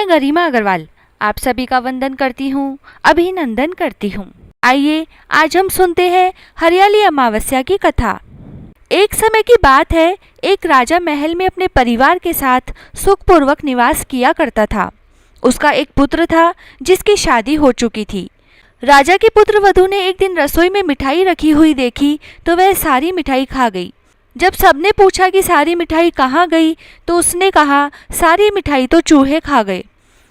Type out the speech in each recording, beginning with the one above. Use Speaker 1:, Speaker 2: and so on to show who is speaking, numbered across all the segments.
Speaker 1: मैं गरिमा अग्रवाल आप सभी का वंदन करती हूँ, अभिनंदन करती हूँ। आइए आज हम सुनते हैं हरियाली अमावस्या की कथा। एक समय की बात है, एक राजा महल में अपने परिवार के साथ सुखपूर्वक निवास किया करता था। उसका एक पुत्र था जिसकी शादी हो चुकी थी। राजा की पुत्र वधू ने एक दिन रसोई में मिठाई रखी हुई देखी तो वह सारी मिठाई खा गई। जब सबने पूछा कि सारी मिठाई कहाँ गई तो उसने कहा, सारी मिठाई तो चूहे खा गए।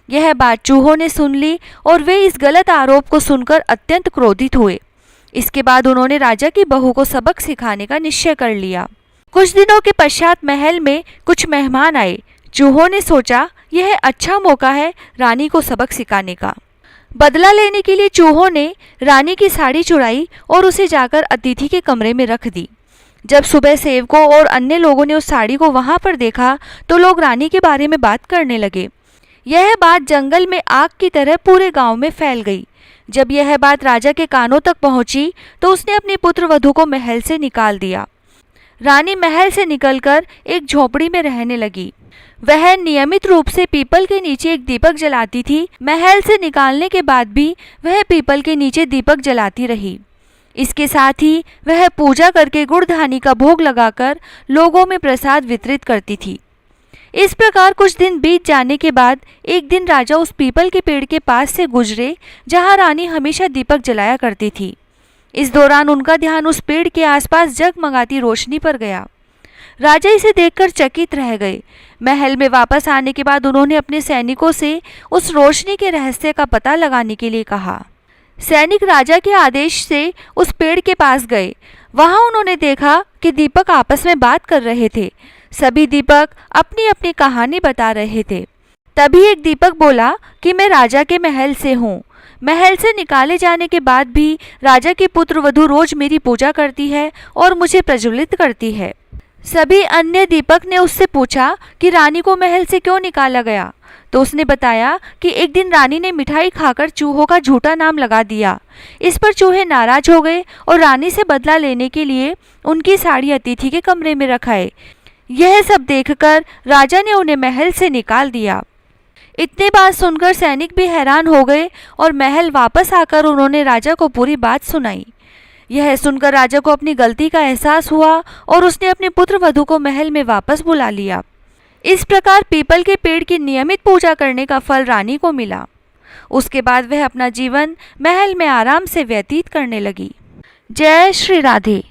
Speaker 1: यह बात चूहों ने सुन ली और वे इस गलत आरोप को सुनकर अत्यंत क्रोधित हुए। इसके बाद उन्होंने राजा की बहू को सबक सिखाने का निश्चय कर लिया। कुछ दिनों के पश्चात महल में कुछ मेहमान आए। चूहों ने सोचा यह अच्छा मौका है रानी को सबक सिखाने का। बदला लेने के लिए चूहों ने रानी की साड़ी चुराई और उसे जाकर अतिथि के कमरे में रख दी। जब सुबह सेवकों और अन्य लोगों ने उस साड़ी को वहां पर देखा तो लोग रानी के बारे में बात करने लगे। यह बात जंगल में आग की तरह पूरे गांव में फैल गई। जब यह बात राजा के कानों तक पहुंची तो उसने अपनी पुत्र वधू को महल से निकाल दिया। रानी महल से निकलकर एक झोपड़ी में रहने लगी। वह नियमित रूप से पीपल के नीचे एक दीपक जलाती थी। महल से निकालने के बाद भी वह पीपल के नीचे दीपक जलाती रही। इसके साथ ही वह पूजा करके गुड़धानी का भोग लगाकर लोगों में प्रसाद वितरित करती थी। इस प्रकार कुछ दिन बीत जाने के बाद एक दिन राजा उस पीपल के पेड़ के पास से गुजरे जहां रानी हमेशा दीपक जलाया करती थी। इस दौरान उनका ध्यान उस पेड़ के आसपास जगमगाती रोशनी पर गया। राजा इसे देखकर चकित रह गए। महल में वापस आने के बाद उन्होंने अपने सैनिकों से उस रोशनी के रहस्य का पता लगाने के लिए कहा। सैनिक राजा के आदेश से उस पेड़ के पास गए। वहां उन्होंने देखा कि दीपक आपस में बात कर रहे थे। सभी दीपक अपनी अपनी कहानी बता रहे थे। तभी एक दीपक बोला कि मैं राजा के महल से हूँ। महल से निकाले जाने के बाद भी राजा की पुत्र वधू रोज मेरी पूजा करती है और मुझे प्रज्वलित करती है। सभी अन्य दीपक ने उससे पूछा कि रानी को महल से क्यों निकाला गया, तो उसने बताया कि एक दिन रानी ने मिठाई खाकर चूहों का झूठा नाम लगा दिया। इस पर चूहे नाराज हो गए और रानी से बदला लेने के लिए उनकी साड़ी अतिथि के कमरे में रखाए। यह सब देखकर राजा ने उन्हें महल से निकाल दिया। इतनी बात सुनकर सैनिक भी हैरान हो गए और महल वापस आकर उन्होंने राजा को पूरी बात सुनाई। यह सुनकर राजा को अपनी गलती का एहसास हुआ और उसने अपने पुत्र वधू को महल में वापस बुला लिया। इस प्रकार पीपल के पेड़ की नियमित पूजा करने का फल रानी को मिला। उसके बाद वह अपना जीवन महल में आराम से व्यतीत करने लगी। जय श्री राधे।